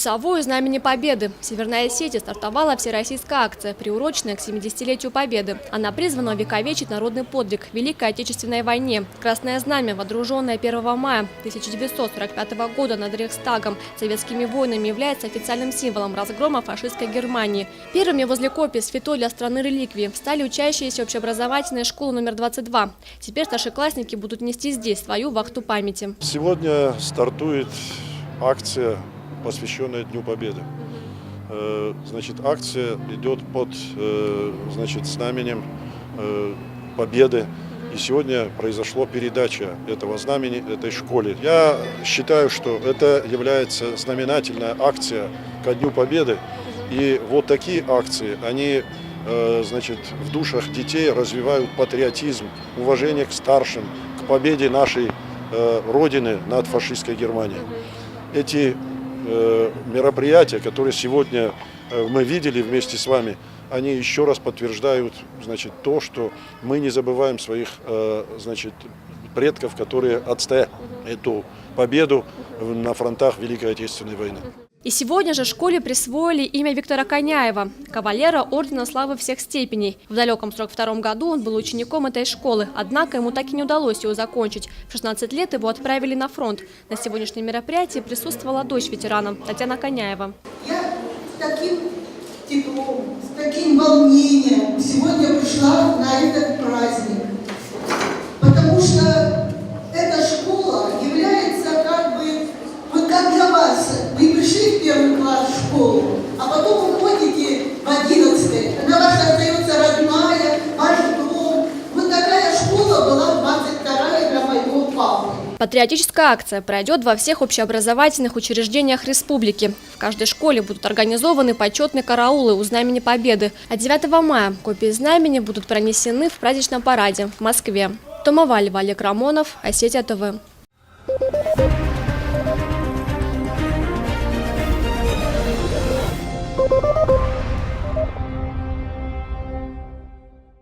Часовую знамени Победы. В Северной Осетии стартовала всероссийская акция, приуроченная к 70-летию Победы. Она призвана увековечить народный подвиг в Великой Отечественной войне. Красное знамя, водруженное 1 мая 1945 года над Рейхстагом советскими воинами, является официальным символом разгрома фашистской Германии. Первыми возле копий святой для страны реликвии встали учащиеся общеобразовательной школы номер 22. Теперь старшеклассники будут нести здесь свою вахту памяти. Сегодня стартует акция, посвященная Дню Победы. Значит, акция идет под знаменем Победы. И сегодня произошла передача этого знамени этой школе. Я считаю, что это является знаменательная акция ко Дню Победы. И вот такие акции, они в душах детей развивают патриотизм, уважение к старшим, к победе нашей Родины над фашистской Германией. Эти мероприятия, которые сегодня мы видели вместе с вами, они еще раз подтверждают то, что мы не забываем своих предков, которые отстояли эту победу на фронтах Великой Отечественной войны. И сегодня же школе присвоили имя Виктора Коняева, кавалера Ордена Славы всех степеней. В далеком 1942 году он был учеником этой школы, однако ему так и не удалось его закончить. В 16 лет его отправили на фронт. На сегодняшнем мероприятии присутствовала дочь ветерана Татьяна Коняева. Я с таким теплом, с таким волнением сегодня пришла на этот праздник, потому что эта школа является как для вас. Вы пришли в первый класс в школу, а потом уходите в 11. Она ваша остается родная, ваш дом. Вот такая школа была 22-я для моего папы. Патриотическая акция пройдет во всех общеобразовательных учреждениях республики. В каждой школе будут организованы почетные караулы у Знамени Победы. А 9 мая копии знамени будут пронесены в праздничном параде в Москве. Тома Валь, Олег Рамонов, Осетия ТВ.